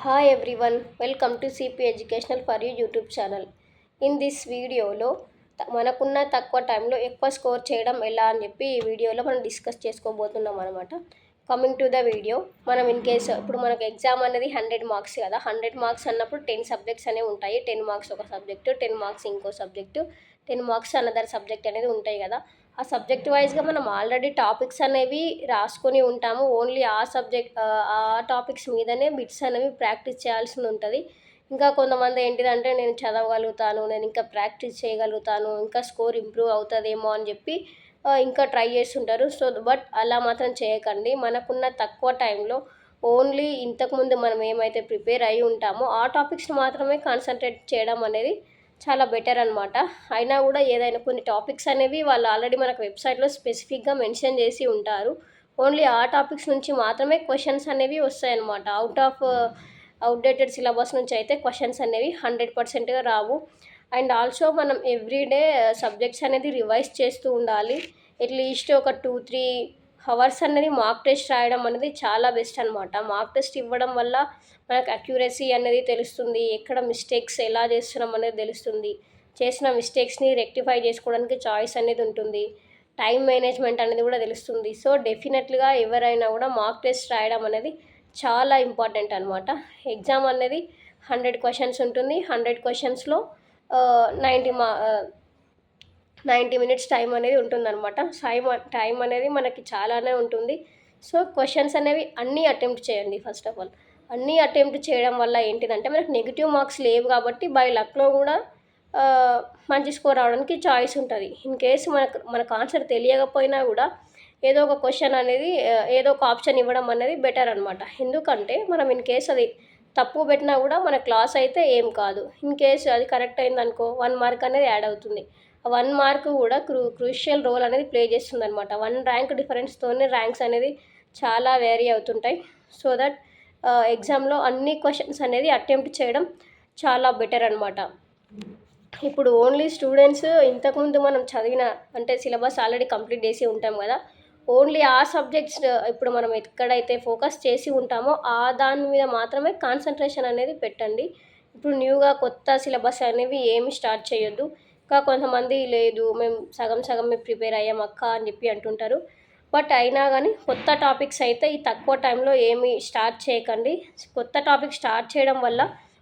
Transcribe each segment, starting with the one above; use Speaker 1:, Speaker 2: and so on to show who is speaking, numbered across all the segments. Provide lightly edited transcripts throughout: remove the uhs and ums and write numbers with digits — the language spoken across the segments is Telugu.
Speaker 1: Hi everyone, welcome to CP Educational for You YouTube channel. In this వీడియోలో మనకున్న తక్కువ టైంలో ఎక్కువ స్కోర్ చేయడం ఎలా అని చెప్పి ఈ వీడియోలో మనం డిస్కస్ చేసుకోబోతున్నాం అనమాట. కమింగ్ టు ద వీడియో, మనం ఇన్ కేసు ఇప్పుడు మనకు ఎగ్జామ్ అనేది 100 మార్క్స్ కదా. 100 మార్క్స్ అన్నప్పుడు 10 సబ్జెక్ట్స్ అనేవి ఉంటాయి. 10 మార్క్స్ ఒక సబ్జెక్టు, 10 మార్క్స్ ఇంకో సబ్జెక్టు, 10 మార్క్స్ అనదర్ సబ్జెక్ట్ అనేది ఉంటాయి కదా. ఆ సబ్జెక్ట్ వైజ్గా మనం ఆల్రెడీ టాపిక్స్ అనేవి రాసుకొని ఉంటాము. ఓన్లీ ఆ సబ్జెక్ట్ ఆ టాపిక్స్ మీదనే బిట్స్ అనేవి ప్రాక్టీస్ చేయాల్సి ఉంటుంది. ఇంకా కొంతమంది ఏంటిదంటే నేను చదవగలుగుతాను, నేను ఇంకా ప్రాక్టీస్ చేయగలుగుతాను, ఇంకా స్కోర్ ఇంప్రూవ్ అవుతుందేమో అని చెప్పి ఇంకా ట్రై చేస్తుంటారు. సో బట్ అలా మాత్రం చేయకండి. మనకున్న తక్కువ టైంలో ఓన్లీ ఇంతకుముందు మనం ఏమైతే ప్రిపేర్ అయి ఉంటామో ఆ టాపిక్స్ని మాత్రమే కాన్సన్ట్రేట్ చేయడం అనేది చాలా బెటర్ అనమాట. అయినా కూడా ఏదైనా కొన్ని టాపిక్స్ అనేవి వాళ్ళు ఆల్రెడీ మనకు వెబ్సైట్లో స్పెసిఫిక్గా మెన్షన్ చేసి ఉంటారు. ఓన్లీ ఆ టాపిక్స్ నుంచి మాత్రమే క్వశ్చన్స్ అనేవి వస్తాయన్నమాట. అవుట్డేటెడ్ సిలబస్ నుంచి అయితే క్వశ్చన్స్ అనేవి 100%గా రావు. అండ్ ఆల్సో మనం ఎవ్రీడే సబ్జెక్ట్స్ అనేది రివైజ్ చేస్తూ ఉండాలి. అట్లీస్ట్ ఒక 2-3 అవర్స్ అనేది మాక్ టెస్ట్ రాయడం అనేది చాలా బెస్ట్ అనమాట. మాక్ టెస్ట్ ఇవ్వడం వల్ల మనకు అక్యురసీ అనేది తెలుస్తుంది, ఎక్కడ మిస్టేక్స్ ఎలా చేస్తున్నాం అనేది తెలుస్తుంది, చేసిన మిస్టేక్స్ని రెక్టిఫై చేసుకోవడానికి చాయిస్ అనేది ఉంటుంది, టైం మేనేజ్మెంట్ అనేది కూడా తెలుస్తుంది. సో డెఫినెట్గా ఎవరైనా కూడా మాక్ టెస్ట్ రాయడం అనేది చాలా ఇంపార్టెంట్ అనమాట. ఎగ్జామ్ అనేది 100 క్వశ్చన్స్ ఉంటుంది. 100 క్వశ్చన్స్లో 90 మినిట్స్ టైం అనేది ఉంటుందన్నమాట. టైం అనేది మనకి చాలానే ఉంటుంది. సో క్వశ్చన్స్ అనేవి అన్నీ అటెంప్ట్ చేయండి. ఫస్ట్ ఆఫ్ ఆల్ అన్నీ అటెంప్ట్ చేయడం వల్ల ఏంటిదంటే మనకు నెగిటివ్ మార్క్స్ లేవు కాబట్టి బై లక్లో కూడా మంచి స్కోర్ రావడానికి చాయిస్ ఉంటుంది. ఇన్ కేసు మనకు ఆన్సర్ తెలియకపోయినా కూడా ఏదో ఒక క్వశ్చన్ అనేది ఏదో ఒక ఆప్షన్ ఇవ్వడం అనేది బెటర్ అనమాట. ఎందుకంటే మనం ఇన్ కేసు అది తప్పు పెట్టినా కూడా మన క్లాస్ అయితే ఏం కాదు. ఇన్ కేసు అది కరెక్ట్ అయిందనుకో 1 మార్క్ అనేది యాడ్ అవుతుంది. 1 మార్క్ కూడా క్రూషియల్ రోల్ అనేది ప్లే చేస్తుందనమాట. 1 ర్యాంక్ డిఫరెన్స్తోనే ర్యాంక్స్ అనేది చాలా వేరీ అవుతుంటాయి. సో దట్ ఎగ్జామ్లో అన్ని క్వశ్చన్స్ అనేది అటెంప్ట్ చేయడం చాలా బెటర్ అనమాట. ఇప్పుడు ఓన్లీ స్టూడెంట్స్ ఇంతకుముందు మనం చదివిన అంటే సిలబస్ ఆల్రెడీ కంప్లీట్ చేసి ఉంటాం కదా. ఓన్లీ ఆ సబ్జెక్ట్స్ ఇప్పుడు మనం ఎక్కడైతే ఫోకస్ చేసి ఉంటామో ఆ దాని మీద మాత్రమే కాన్సన్ట్రేషన్ అనేది పెట్టండి. ఇప్పుడు న్యూగా కొత్త సిలబస్ అనేవి ఏమి స్టార్ట్ చేయొద్దు. ఇంకా కొంతమంది లేదు మేము సగం ప్రిపేర్ అయ్యాం అక్క అని చెప్పి అంటుంటారు. బట్ అయినా కానీ కొత్త టాపిక్స్ అయితే ఈ తక్కువ టైంలో ఏమి స్టార్ట్ చేయకండి. కొత్త టాపిక్ స్టార్ట్ చేయడం వల్ల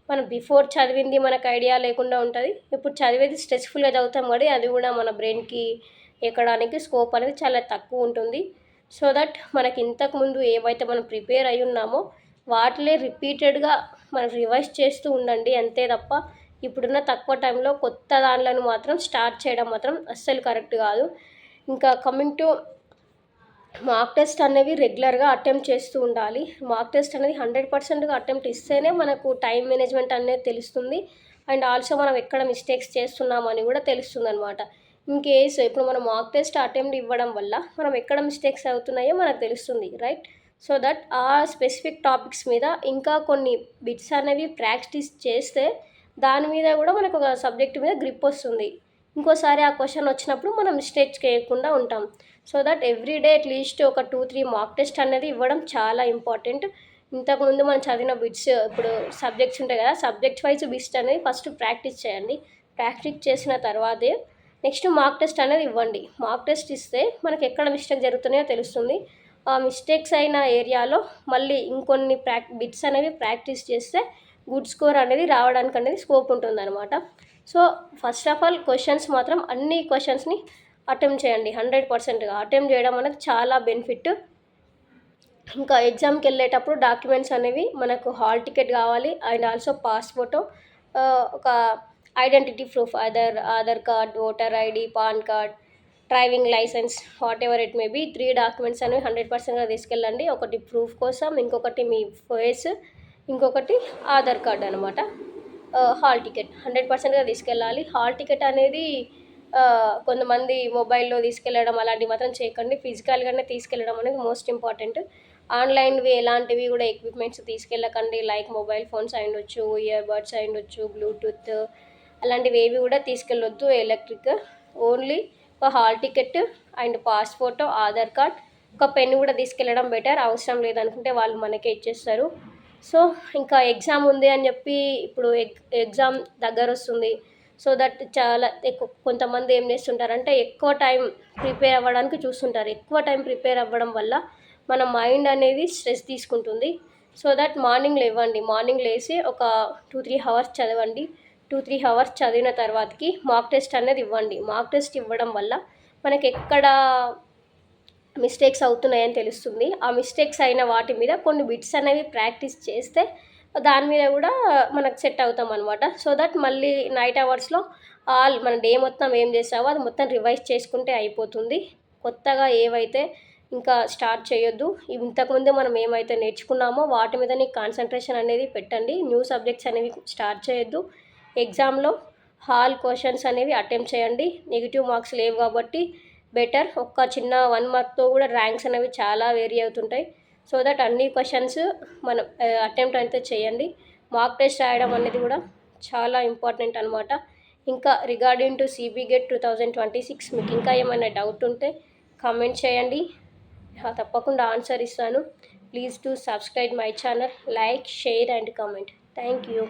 Speaker 1: మనం బిఫోర్ చదివింది మనకు ఐడియా లేకుండా ఉంటుంది. ఇప్పుడు చదివేది స్ట్రెస్ఫుల్గా చదువుతాం కానీ అది కూడా మన బ్రెయిన్కి ఎక్కడానికి స్కోప్ అనేది చాలా తక్కువ ఉంటుంది. సో దట్ మనకి ఇంతకుముందు ఏవైతే మనం ప్రిపేర్ అయి ఉన్నామో వాటిలే రిపీటెడ్గా మనం రివైజ్ చేస్తూ ఉండండి అంతే తప్ప ఇప్పుడున్న తక్కువ టైంలో కొత్త దానిలను మాత్రం స్టార్ట్ చేయడం మాత్రం అస్సలు కరెక్ట్ కాదు. ఇంకా కమింగ్ టు మాక్ టెస్ట్ అనేవి రెగ్యులర్గా అటెంప్ట్ చేస్తూ ఉండాలి. మాక్ టెస్ట్ అనేది 100%గా అటెంప్ట్ ఇస్తేనే మనకు టైం మేనేజ్మెంట్ అనేది తెలుస్తుంది. అండ్ ఆల్సో మనం ఎక్కడ మిస్టేక్స్ చేస్తున్నామని కూడా తెలుస్తుంది అనమాట. ఇన్ కేస్ ఇప్పుడు మనం మాక్ టెస్ట్ అటెంప్ట్ ఇవ్వడం వల్ల మనం ఎక్కడ మిస్టేక్స్ అవుతున్నాయో మనకు తెలుస్తుంది, రైట్? సో దట్ ఆ స్పెసిఫిక్ టాపిక్స్ మీద ఇంకా కొన్ని బిట్స్ అనేవి ప్రాక్టీస్ చేస్తే దాని మీద కూడా మనకు ఒక సబ్జెక్ట్ మీద గ్రిప్ వస్తుంది. ఇంకోసారి ఆ క్వశ్చన్ వచ్చినప్పుడు మనం మిస్టేక్స్ చేయకుండా ఉంటాం. సో దట్ ఎవ్రీడే అట్లీస్ట్ ఒక 2-3 మాక్ టెస్ట్ అనేది ఇవ్వడం చాలా ఇంపార్టెంట్. ఇంతకుముందు మనం చదివిన బిట్స్ ఇప్పుడు సబ్జెక్ట్స్ ఉంటాయి కదా, సబ్జెక్ట్ వైజ్ బిట్స్ అనేది ఫస్ట్ ప్రాక్టీస్ చేయండి. ప్రాక్టీస్ చేసిన తర్వాతే నెక్స్ట్ మాక్ టెస్ట్ అనేది ఇవ్వండి. మాక్ టెస్ట్ ఇస్తే మనకి ఎక్కడ మిస్టేక్ జరుగుతున్నాయో తెలుస్తుంది. ఆ మిస్టేక్స్ అయిన ఏరియాలో మళ్ళీ ఇంకొన్ని బిట్స్ అనేవి ప్రాక్టీస్ చేస్తే గుడ్ స్కోర్ అనేది రావడానికి అనేది స్కోప్ ఉంటుందన్నమాట. So first of all questions మాత్రం అన్ని క్వశ్చన్స్ని అటెంప్ట్ చేయండి. 100%గా అటెంప్ట్ చేయడం అనేది చాలా బెనిఫిట్. ఇంకా ఎగ్జామ్కి వెళ్ళేటప్పుడు డాక్యుమెంట్స్ అనేవి మనకు హాల్ టికెట్ కావాలి అండ్ ఆల్సో పాస్ ఫోటో, ఒక identity proof Aadhaar card, voter ID, PAN card, driving licence, whatever it may be 3 documents అనేవి 100%గా తీసుకెళ్ళండి. ఒకటి ప్రూఫ్ కోసం, ఇంకొకటి మీ ఫేస్, ఇంకొకటి ఆధార్ కార్డ్ అనమాట. హాల్ టికెట్ 100%గా తీసుకెళ్ళాలి. హాల్ టికెట్ అనేది కొంతమంది మొబైల్లో తీసుకెళ్ళడం అలాంటివి మాత్రం చేయకండి. ఫిజికల్గానే తీసుకెళ్ళడం అనేది మోస్ట్ ఇంపార్టెంట్. ఆన్లైన్వి ఎలాంటివి కూడా ఎక్విప్మెంట్స్ తీసుకెళ్ళకండి. లైక్ మొబైల్ ఫోన్స్ అయి ఉండొచ్చు, ఇయర్ బడ్స్ అయి ఉండొచ్చు, బ్లూటూత్ అలాంటివి ఏవి కూడా తీసుకెళ్ళొద్దు ఎలక్ట్రిక్. ఓన్లీ ఒక hall ticket and pass photo, Aadhaar card, ఒక పెన్ కూడా తీసుకెళ్ళడం బెటర్. అవసరం లేదనుకుంటే వాళ్ళు మనకే ఇచ్చేస్తారు. సో ఇంకా ఎగ్జామ్ ఉంది అని చెప్పి ఇప్పుడు ఎగ్జామ్ దగ్గర వస్తుంది. సో దట్ చాలా ఎక్కువ కొంతమంది ఏం చేస్తుంటారంటే ఎక్కువ టైం ప్రిపేర్ అవ్వడానికి చూస్తుంటారు. ఎక్కువ టైం ప్రిపేర్ అవ్వడం వల్ల మన మైండ్ అనేది స్ట్రెస్ తీసుకుంటుంది. సో దట్ మార్నింగ్ లేవండి. మార్నింగ్ లేసి ఒక 2-3 అవర్స్ చదవండి. 2-3 అవర్స్ చదివిన తర్వాతకి మాక్ టెస్ట్ అనేది ఇవ్వండి. మాక్ టెస్ట్ ఇవ్వడం వల్ల మనకి ఎక్కడ మిస్టేక్స్ అవుతున్నాయని తెలుస్తుంది. ఆ మిస్టేక్స్ అయిన వాటి మీద కొన్ని బిట్స్ అనేవి ప్రాక్టీస్ చేస్తే దాని మీద కూడా మనకు సెట్ అవుతాం అనమాట. సో దట్ మళ్ళీ నైట్ అవర్స్‌లో మన డే మొత్తం ఏం చేసావో అది మొత్తం రివైజ్ చేసుకుంటే అయిపోతుంది. కొత్తగా ఏవైతే ఇంకా స్టార్ట్ చేయొద్దు. ఇంతకుముందే మనం ఏమైతే నేర్చుకున్నామో వాటి మీదనే కాన్సంట్రేషన్ అనేది పెట్టండి. న్యూ సబ్జెక్ట్స్ అనేవి స్టార్ట్ చేయొద్దు. ఎగ్జామ్‌లో హాల్ క్వెషన్స్ అనేవి అటెంప్ట్ చేయండి. నెగెటివ్ మార్క్స్ లేవు కాబట్టి బెటర్. ఒక్క చిన్న 1 మార్క్‌తో కూడా ర్యాంక్స్ అనేవి చాలా వేరీ అవుతుంటాయి. సో దట్ అన్ని క్వెషన్స్ మనం అటెంప్ట్ అయితే చేయండి. మాక్ టెస్ట్ రాయడం అనేది కూడా చాలా ఇంపార్టెంట్ అనమాట. ఇంకా రిగార్డింగ్ టు సీబీ గేట్ 2026 మీకు ఇంకా ఏమైనా డౌట్ ఉంటే కామెంట్ చేయండి. తప్పకుండా ఆన్సర్ ఇస్తాను. Please do subscribe my channel, like, share and comment. Thank you.